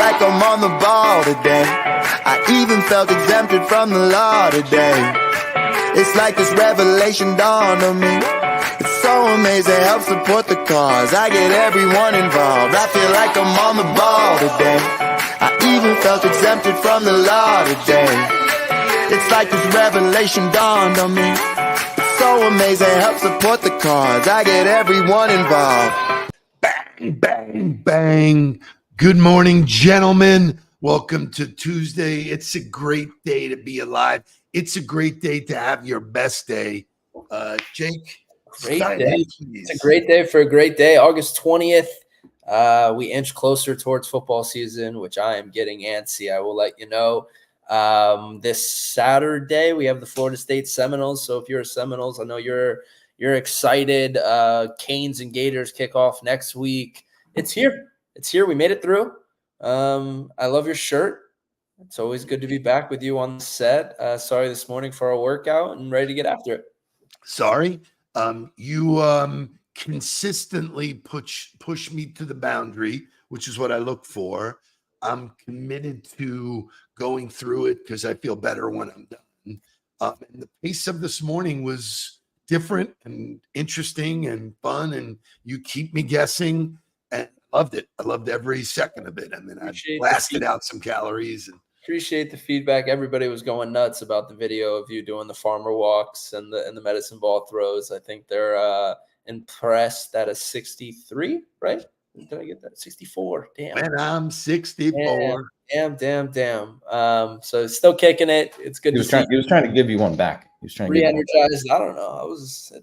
like I'm on the ball today. I even felt exempted from the law today. It's like this revelation dawned on me. It's so amazing, help support the cause. I get everyone involved. I feel like I'm on the ball today. I even felt exempted from the law today. It's like this revelation dawned on me. It's so amazing, help support the cause. I get everyone involved. Bang, bang, bang. Good morning, gentlemen. Welcome to Tuesday. It's a great day to be alive. It's a great day to have your best day. Jake, great day. It's a great day for a great day. August 20th. We inch closer towards football season, which I am getting antsy. I will let you know. This Saturday we have the Florida State Seminoles. So if you're a Seminoles, I know you're excited. Canes and Gators kick off next week. It's here. It's here. We made it through. I love your shirt. It's always good to be back with you on the set. Sorry this morning for our workout and ready to get after it. Sorry. You consistently push me to the boundary, which is what I look for. I'm committed to going through it because I feel better when I'm done. And the pace of this morning was different and interesting and fun, and you keep me guessing. And loved it. I loved every second of it. And then I blasted out some calories. And appreciate the feedback. Everybody was going nuts about the video of you doing the farmer walks and the medicine ball throws. I think they're impressed at a 63, right? Did I get that? 64. Damn. Man, I'm 64. Damn. So still kicking it. It's good. He was trying to give you one back. He was trying to re-energized. I don't know.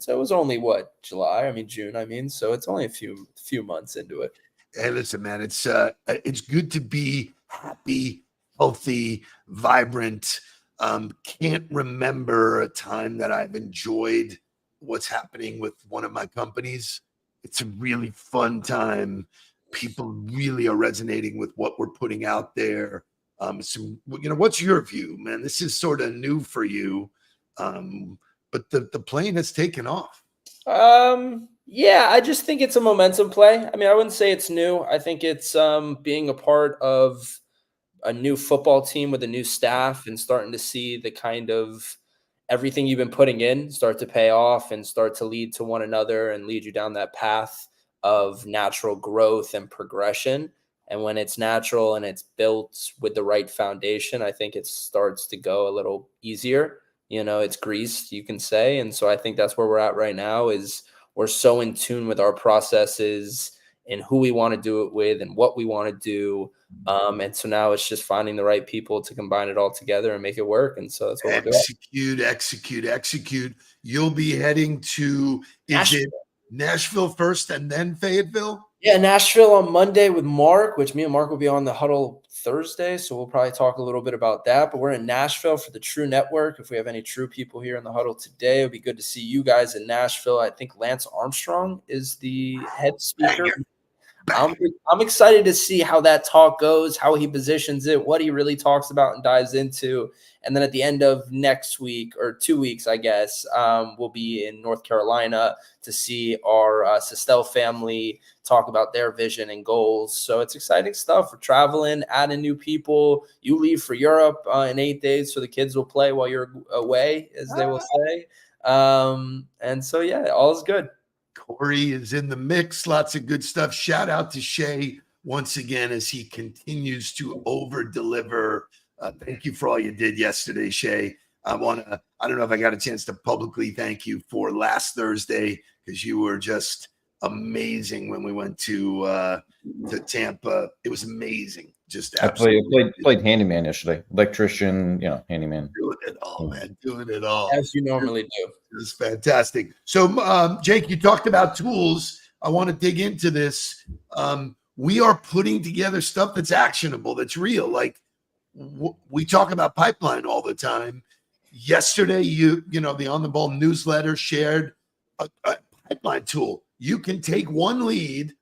It was only what, June. So it's only a few months into it. Hey, listen, man, it's good to be happy, healthy, vibrant. Can't remember a time that I've enjoyed what's happening with one of my companies. It's a really fun time. People really are resonating with what we're putting out there. What's your view, man? This is sort of new for you, but the plane has taken off. Yeah, I just think it's a momentum play. I mean, I wouldn't say it's new. I think it's being a part of a new football team with a new staff and starting to see the kind of everything you've been putting in start to pay off and start to lead to one another and lead you down that path of natural growth and progression. And when it's natural and it's built with the right foundation, I think it starts to go a little easier. It's greased, you can say. And so I think that's where we're at right now is we're so in tune with our processes and who we want to do it with and what we want to do. And so now it's just finding the right people to combine it all together and make it work. And so that's what we're doing. Execute. You'll be heading to Nashville first and then Fayetteville? Yeah, Nashville on Monday with Mark, which me and Mark will be on the Huddle Thursday. So we'll probably talk a little bit about that. But we're in Nashville for the True Network. If we have any True people here in the Huddle today, it would be good to see you guys in Nashville. I think Lance Armstrong is the head speaker. I'm excited to see how that talk goes, how he positions it, what he really talks about and dives into. And then at the end of next week or 2 weeks, I guess, we'll be in North Carolina to see our Sistel family talk about their vision and goals. So it's exciting stuff. We're traveling, adding new people. You leave for Europe in 8 days, so the kids will play while you're away, as they will say. And so, yeah, all is good. Corey is in the mix. Lots of good stuff. Shout out to Shay once again as he continues to over-deliver. Thank you for all you did yesterday, Shay. I don't know if I got a chance to publicly thank you for last Thursday because you were just amazing when we went to Tampa. It was amazing. Just absolutely. I played handyman yesterday. Electrician, handyman. Doing it all, man. Doing it all. As you normally do. It was fantastic. So, Jake, you talked about tools. I want to dig into this. We are putting together stuff that's actionable, that's real. Like we talk about pipeline all the time. Yesterday, the On the Ball newsletter shared a pipeline tool. You can take one lead,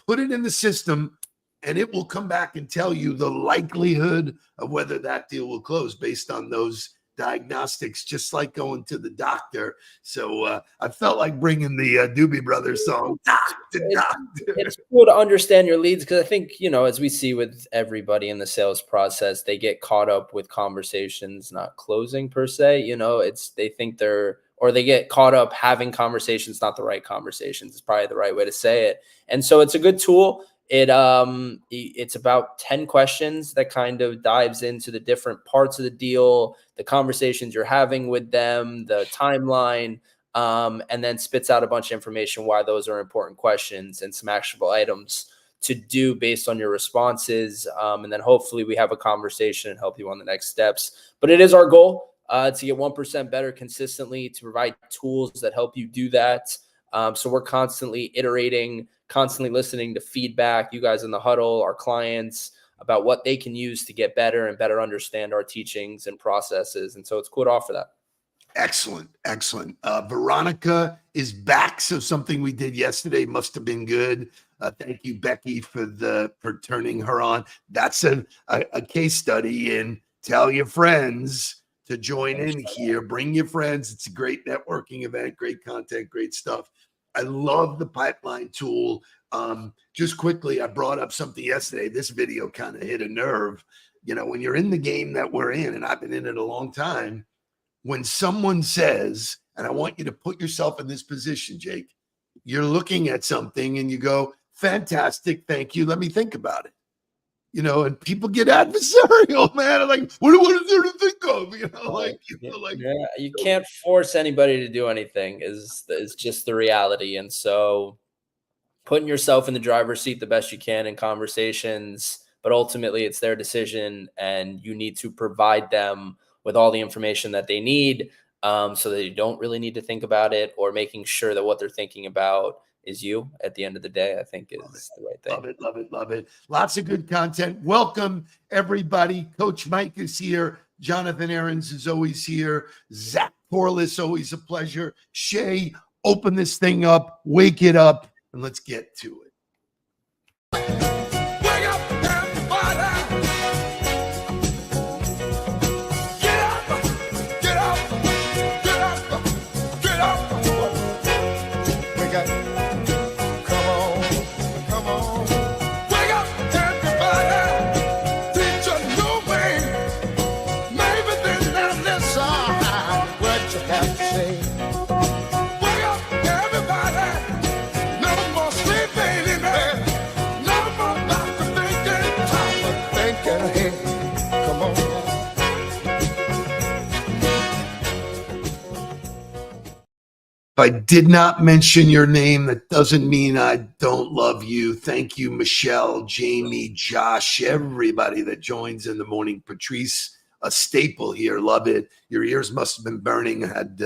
put it in the system, and it will come back and tell you the likelihood of whether that deal will close based on those diagnostics, just like going to the doctor. So I felt like bringing the Doobie Brothers song, Doctor, Doctor. It's cool to understand your leads because I think, as we see with everybody in the sales process, they get caught up with conversations not closing per se. They think they get caught up having conversations, not the right conversations. It's probably the right way to say it. And so it's a good tool. It's about 10 questions that kind of dives into the different parts of the deal, the conversations you're having with them, the timeline, and then spits out a bunch of information why those are important questions and some actionable items to do based on your responses. And then hopefully we have a conversation and help you on the next steps. But it is our goal to get 1% better consistently, to provide tools that help you do that. So we're constantly iterating, constantly listening to feedback, you guys in the huddle, our clients, about what they can use to get better and better understand our teachings and processes. And so it's cool to offer that. Excellent. Veronica is back. So something we did yesterday must have been good. Thank you, Becky, for turning her on. That's a case study, and tell your friends to join in here. Bring your friends. It's a great networking event, great content, great stuff. I love the pipeline tool. Just quickly, I brought up something yesterday. This video kind of hit a nerve. When you're in the game that we're in, and I've been in it a long time, when someone says, and I want you to put yourself in this position, Jake, you're looking at something and you go, fantastic, thank you, let me think about it. And people get adversarial, man. Like, what is there to think of? You can't force anybody to do anything is just the reality. And so putting yourself in the driver's seat the best you can in conversations, but ultimately it's their decision and you need to provide them with all the information that they need, so that you don't really need to think about it, or making sure that what they're thinking about is you at the end of the day, I think is the right thing. Love it. Lots of good content. Welcome, everybody. Coach Mike is here. Jonathan Aarons is always here. Zach Corliss, always a pleasure. Shay, open this thing up, wake it up, and let's get to it. Wake up, everybody. Get up, get up, get up, get up. Wake up. Come on. Wake up, everybody. Teach a new way. Maybe then now listen what you have to say. Wake up, everybody. No more sleeping in bed. No more about to thinking. Time of thinking ahead. Come on. If I did not mention your name, that doesn't mean I don't love you. Thank you, Michelle, Jamie, Josh, everybody that joins in the morning. Patrice, a staple here. Love it. Your ears must have been burning. I had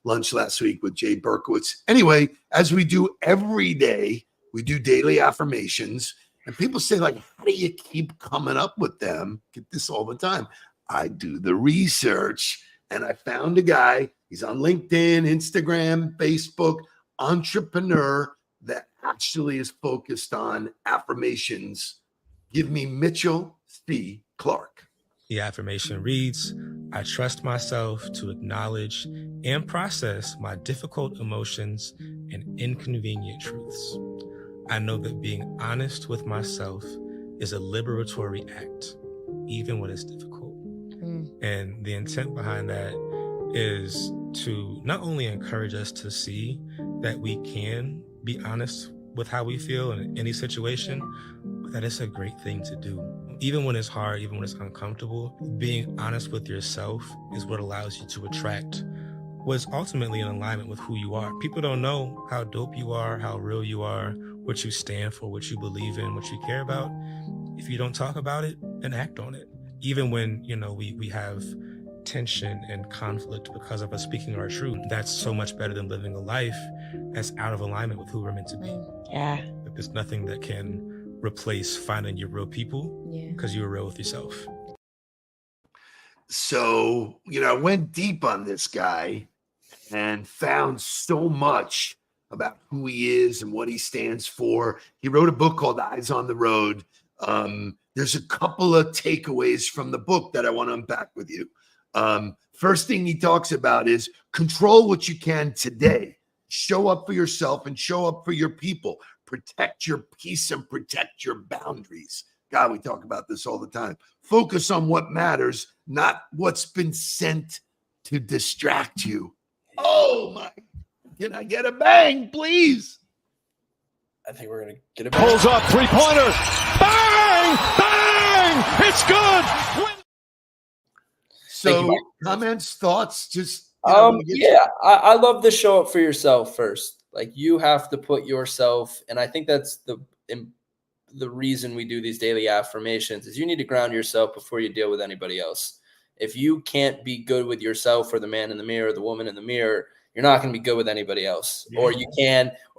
lunch last week with Jay Berkowitz. Anyway, as we do every day, we do daily affirmations. And people say, like, how do you keep coming up with them? Get this all the time. I do the research, and I found a guy. He's on LinkedIn, Instagram, Facebook, entrepreneur that actually is focused on affirmations. Give me Mitchell C. Clark. The affirmation reads, I trust myself to acknowledge and process my difficult emotions and inconvenient truths. I know that being honest with myself is a liberatory act, even when it's difficult. And the intent behind that is to not only encourage us to see that we can be honest with how we feel in any situation, but that it's a great thing to do. Even when it's hard, even when it's uncomfortable, being honest with yourself is what allows you to attract what's ultimately in alignment with who you are. People don't know how dope you are, how real you are, what you stand for, what you believe in, what you care about. If you don't talk about it, then act on it. Even when, we have tension and conflict because of us speaking our truth, that's so much better than living a life that's out of alignment with who we're meant to be. Yeah. There's nothing that can replace finding your real people, because you're real with yourself. So, I went deep on this guy and found so much about who he is and what he stands for. He wrote a book called Eyes on the Road. There's a couple of takeaways from the book that I want to unpack with you. First thing he talks about is control what you can today. Show up for yourself and show up for your people. Protect your peace and protect your boundaries. God, we talk about this all the time. Focus on what matters, not what's been sent to distract you. Oh my, can I get a bang, please? I think we're going to get a Pulls up, three-pointer. Bang! Bang! It's good! So comments, thoughts, just yeah, I love the show up for yourself first. Like, you have to put yourself, and I think that's the reason we do these daily affirmations, is you need to ground yourself before you deal with anybody else. If you can't be good with yourself, or the man in the mirror, or the woman in the mirror, you're not going to be good with anybody else. Yeah. Or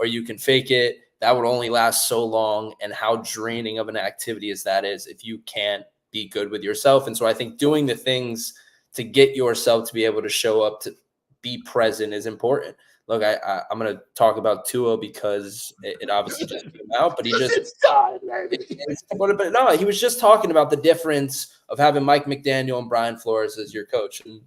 you can fake it. That would only last so long. And how draining of an activity is if you can't be good with yourself. And so I think doing the things to get yourself to be able to show up, to be present, is important. Look, I'm going to talk about Tua because it obviously just came out, but he was just talking about the difference of having Mike McDaniel and Brian Flores as your coach. And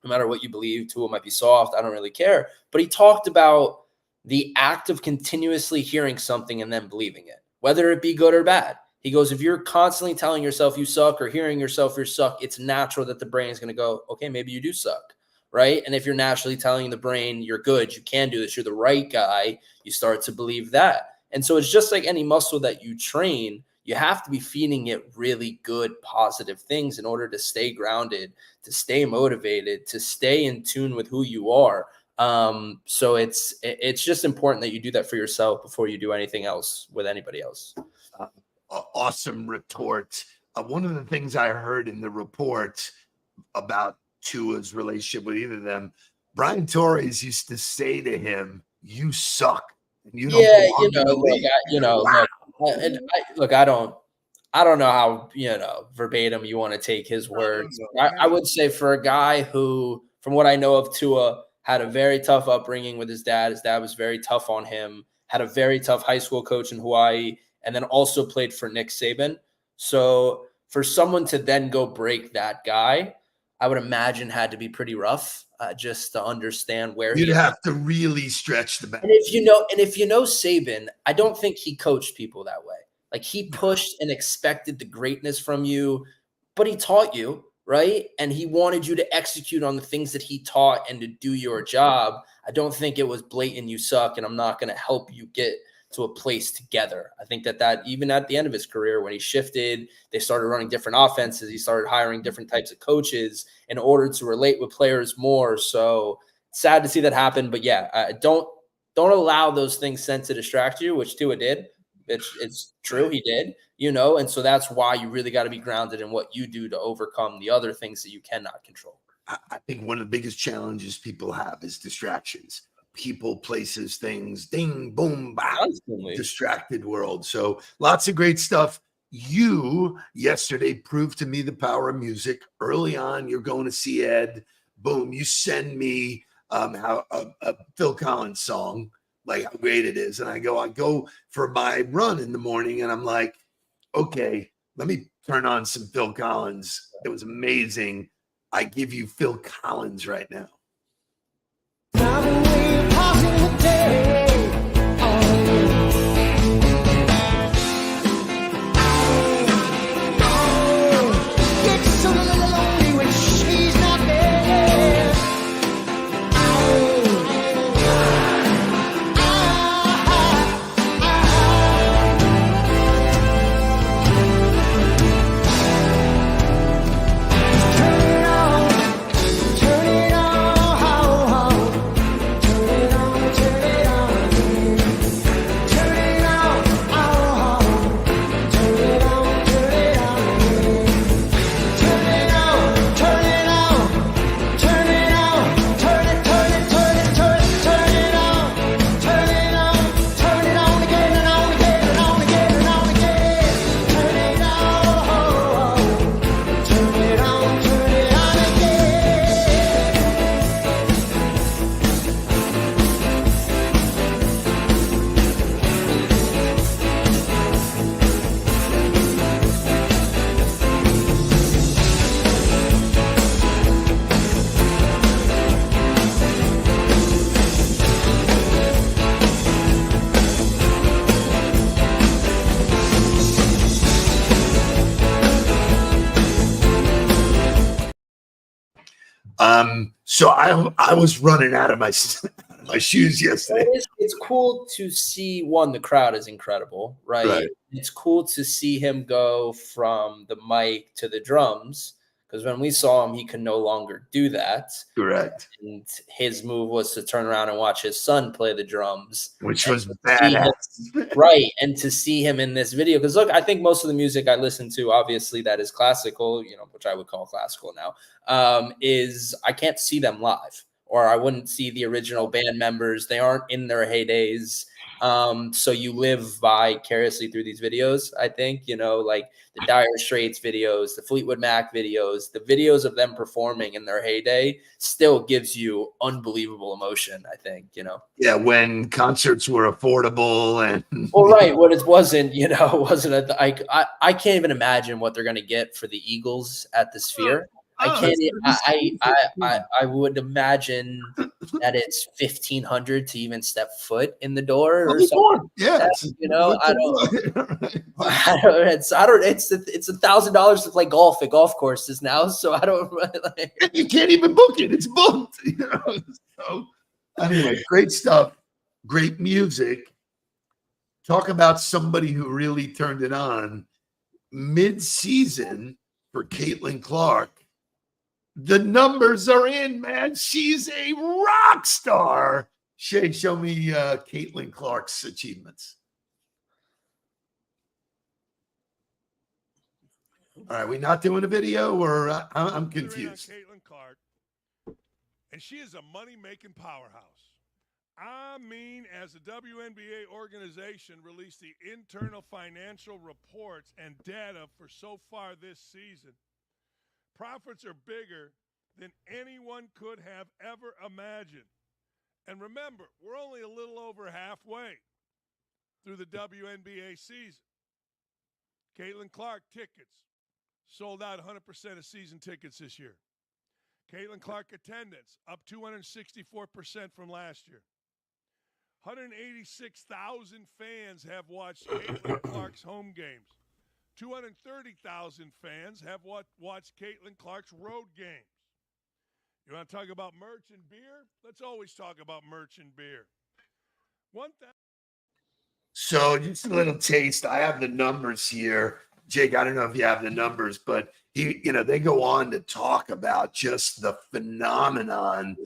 no matter what you believe, Tua might be soft, I don't really care. But he talked about the act of continuously hearing something and then believing it, whether it be good or bad. He goes, if you're constantly telling yourself you suck or hearing yourself you suck, it's natural that the brain is going to go, okay, maybe you do suck, right? And if you're naturally telling the brain you're good, you can do this, you're the right guy, you start to believe that. And so it's just like any muscle that you train, you have to be feeding it really good, positive things in order to stay grounded, to stay motivated, to stay in tune with who you are. So it's just important that you do that for yourself before you do anything else with anybody else. Awesome retort. One of the things I heard in the report about Tua's relationship with either of them, Brian Torres used to say to him, "You suck." And you don't I don't know how, verbatim you want to take his words. I would say, for a guy who, from what I know of Tua, had a very tough upbringing with his dad. His dad was very tough on him, had a very tough high school coach in Hawaii, and then also played for Nick Saban. So for someone to then go break that guy, I would imagine had to be pretty rough, just to understand where you'd have to really stretch the back. And if you know Saban, I don't think he coached people that way. Like, he pushed and expected the greatness from you, but he taught you, right? And he wanted you to execute on the things that he taught and to do your job. I don't think it was blatant, you suck, and I'm not going to help you get to a place together. I think that even at the end of his career, when he shifted, they started running different offenses. He started hiring different types of coaches in order to relate with players more. So sad to see that happen. But yeah, don't allow those things sent to distract you, which Tua did. It's true, he did, and so that's why you really got to be grounded in what you do to overcome the other things that you cannot control. I think one of the biggest challenges people have is distractions. People, places, things, ding, boom, bah, distracted world. So lots of great stuff. You yesterday proved to me the power of music. Early on, you're going to see Ed. Boom, you send me a Phil Collins song, like how great it is. And I go for my run in the morning, and I'm like, okay, let me turn on some Phil Collins. It was amazing. I give you Phil Collins right now. So I was running out of my shoes yesterday. It's cool to see the crowd is incredible, right? Right. It's cool to see him go from the mic to the drums because when we saw him, he could no longer do that. Correct. And his move was to turn around and watch his son play the drums, Which was see him- badass. right? And to see him in this video, because look, I think most of the music I listen to, obviously, that is classical, which I would call classical now, is I can't see them live, or I wouldn't see the original band members. They aren't in their heydays. So you live vicariously through these videos. I think, like the Dire Straits videos, the Fleetwood Mac videos, the videos of them performing in their heyday still gives you unbelievable emotion. I think, Yeah, when concerts were affordable and well, right. What it wasn't, I can't even imagine what they're going to get for the Eagles at the Sphere. I would imagine that it's 1,500 to even step foot in the door or something. Yeah, It's $1,000 to play golf at golf courses now. So I don't you can't even book it. It's booked. So anyway, great stuff. Great music. Talk about somebody who really turned it on mid-season for Caitlin Clark. The numbers are in, man. She's a rock star. Shay, show me Caitlin Clark's achievements. All right, we not doing a video, or I'm confused. Caitlin Clark, and she is a money-making powerhouse. I mean, as the WNBA organization released the internal financial reports and data for so far this season, profits are bigger than anyone could have ever imagined. And remember, we're only a little over halfway through the WNBA season. Caitlin Clark tickets sold out 100% of season tickets this year. Caitlin Clark attendance up 264% from last year. 186,000 fans have watched Caitlin Clark's home games. 230,000 fans have watched Caitlin Clark's road games. You want to talk about merch and beer? Let's always talk about merch and beer. So just a little taste. I have the numbers here. Jake, I don't know if you have the numbers, but they go on to talk about just the phenomenon.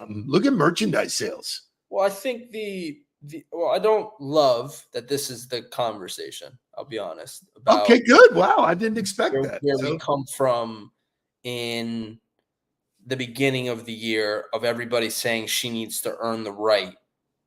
Look at merchandise sales. Well, I think I don't love that this is the conversation. I'll be honest. Okay, good. Wow, I didn't expect that. Where we come from in the beginning of the year of everybody saying she needs to earn the right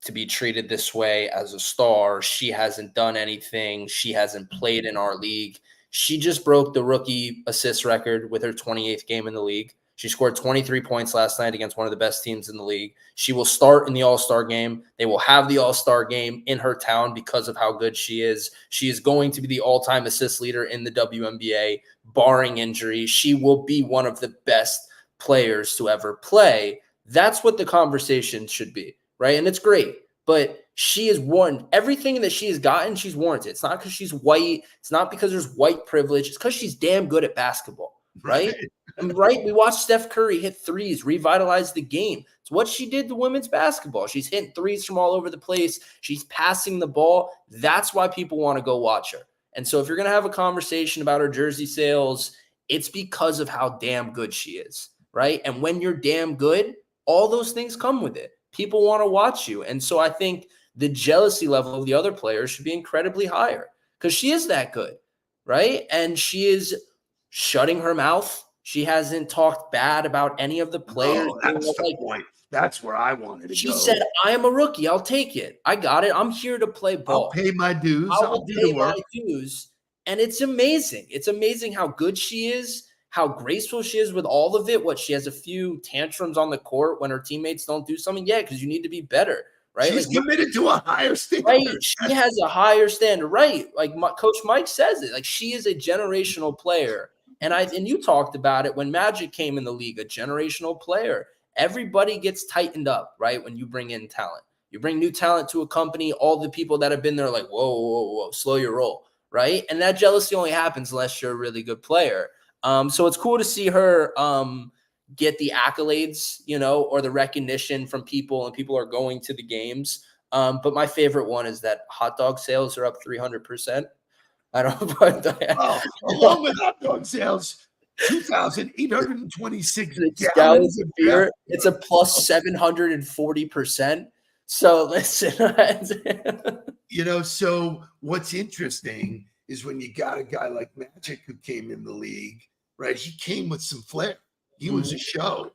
to be treated this way as a star. She hasn't done anything. She hasn't played in our league. She just broke the rookie assist record with her 28th game in the league. She scored 23 points last night against one of the best teams in the league. She will start in the All-Star game. They will have the All-Star game in her town because of how good she is. She is going to be the all-time assist leader in the WNBA, barring injury. She will be one of the best players to ever play. That's what the conversation should be, right? And it's great. But she has won everything that she has gotten. She's warranted. It's not because she's white. It's not because there's white privilege. It's because she's damn good at basketball, right? Right? We watched Steph Curry hit threes, revitalize the game. It's what she did to women's basketball. She's hitting threes from all over the place. She's passing the ball. That's why people want to go watch her. And so if you're going to have a conversation about her jersey sales, it's because of how damn good she is, right? And when you're damn good, all those things come with it. People want to watch you. And so I think the jealousy level of the other players should be incredibly higher because she is that good, right? And she is shutting her mouth. She hasn't talked bad about any of the players. Oh, that's the point. That's where I wanted to go. She said, I am a rookie. I'll take it. I got it. I'm here to play ball. I'll pay my dues. I'll pay my dues. And it's amazing. It's amazing how good she is, how graceful she is with all of it. What, she has a few tantrums on the court when her teammates don't do something? Yeah, because you need to be better, right? She's committed to a higher standard. Right? She has a higher standard, right? Like Coach Mike says it. Like, she is a generational player. And you talked about it when Magic came in the league, a generational player. Everybody gets tightened up, right? When you bring in talent. You bring new talent to a company, all the people that have been there are like, whoa, slow your roll, right? And that jealousy only happens unless you're a really good player. So it's cool to see her get the accolades, or the recognition from people, and people are going to the games. But my favorite one is that hot dog sales are up 300%. I don't know about along with hot dog sales, 2,826 gallons of beer. It's a plus 740%. So listen, so what's interesting is when you got a guy like Magic who came in the league, right? He came with some flair. He was a show.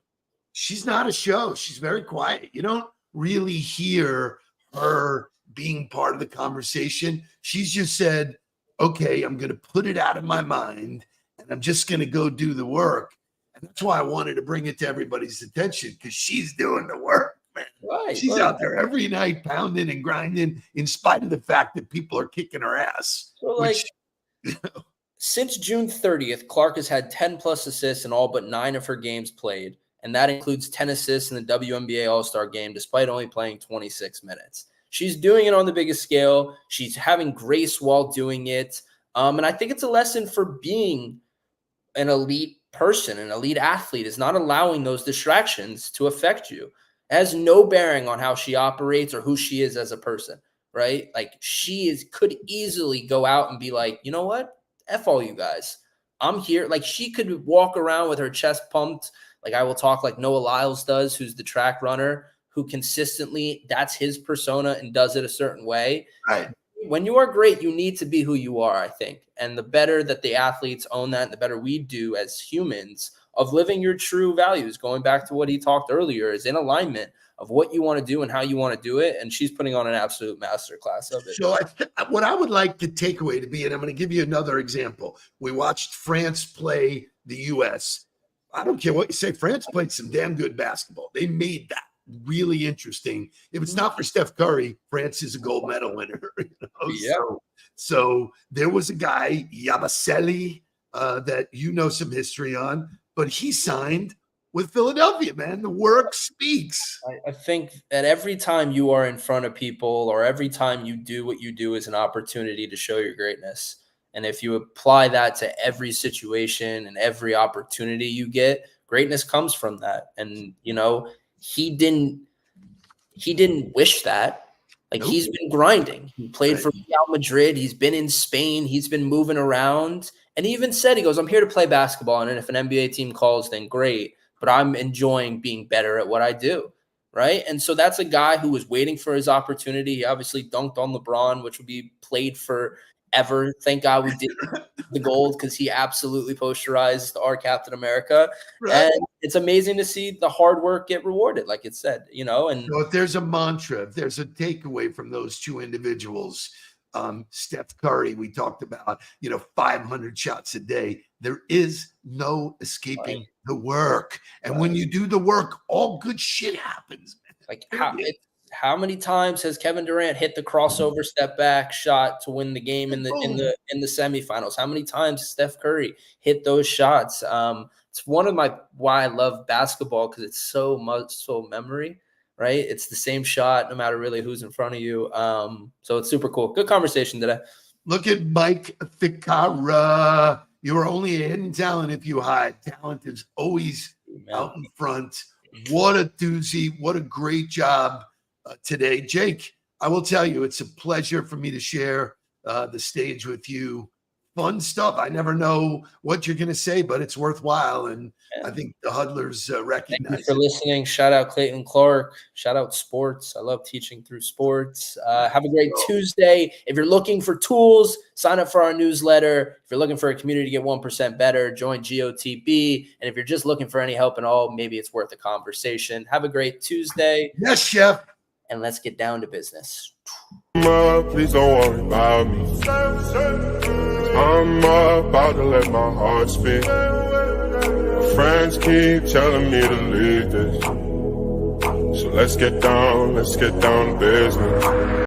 She's not a show. She's very quiet. You don't really hear her being part of the conversation. She's just said, okay, I'm going to put it out of my mind and I'm just going to go do the work. And that's why I wanted to bring it to everybody's attention, because she's doing the work, man. Right, She's out there every night pounding and grinding in spite of the fact that people are kicking her ass. So since June 30th, Clark has had 10 plus assists in all but 9 of her games played. And that includes 10 assists in the WNBA All-Star game, despite only playing 26 minutes. She's doing it on the biggest scale. She's having grace while doing it. And I think it's a lesson for being an elite person, an elite athlete, is not allowing those distractions to affect you. It has no bearing on how she operates or who she is as a person, right? Like, could easily go out and be like, you know what? F all you guys. I'm here. Like, she could walk around with her chest pumped. Like, I will talk like Noah Lyles does, who's the track runner, who consistently, that's his persona and does it a certain way. Right. When you are great, you need to be who you are, I think. And the better that the athletes own that, the better we do as humans of living your true values, going back to what he talked earlier, is in alignment of what you want to do and how you want to do it. And she's putting on an absolute masterclass of it. So what I would like the takeaway to be, and I'm going to give you another example. We watched France play the U.S. I don't care what you say. France played some damn good basketball. They made that really interesting. If it's not for Steph Curry, France is a gold medal winner. Yeah. So there was a guy, Yabusele, that some history on, but he signed with Philadelphia, man. The work speaks. I think that every time you are in front of people, or every time you do what you do, is an opportunity to show your greatness. And if you apply that to every situation and every opportunity you get, greatness comes from that. And, he didn't wish that. Like, nope. He's been grinding. He played for Real Madrid. He's been in Spain. He's been moving around. And he even said, he goes, I'm here to play basketball. And if an NBA team calls, then great. But I'm enjoying being better at what I do. Right. And so that's a guy who was waiting for his opportunity. He obviously dunked on LeBron, which would be played forever. Thank God we did the gold, because he absolutely posterized our Captain America. Right. And it's amazing to see the hard work get rewarded, like it said, and so if there's a mantra, if there's a takeaway from those two individuals, Steph Curry, we talked about, 500 shots a day. There is no escaping the work. And when you do the work, all good shit happens. Like, how many times has Kevin Durant hit the crossover step back shot to win the game in the semifinals? How many times has Steph Curry hit those shots? It's one of why I love basketball, because it's so memory, right? It's the same shot no matter really who's in front of you. So it's super cool. Good conversation today. Look at Mike Ficara. You are only a hidden talent if you hide. Talent is always out in front. What a doozy. What a great job today. Jake, I will tell you, it's a pleasure for me to share the stage with you. Fun stuff. I never know what you're going to say, but it's worthwhile. And I think the Huddlers recognize Thank you for listening. Shout out Clayton Clark. Shout out sports. I love teaching through sports. Have a great Tuesday. If you're looking for tools, sign up for our newsletter. If you're looking for a community to get 1% better, join GOTB. And if you're just looking for any help at all, maybe it's worth a conversation. Have a great Tuesday. Yes, Chef. And let's get down to business. Please don't worry about me. I'm about to let my heart speak. My friends keep telling me to leave this. So let's get down to business.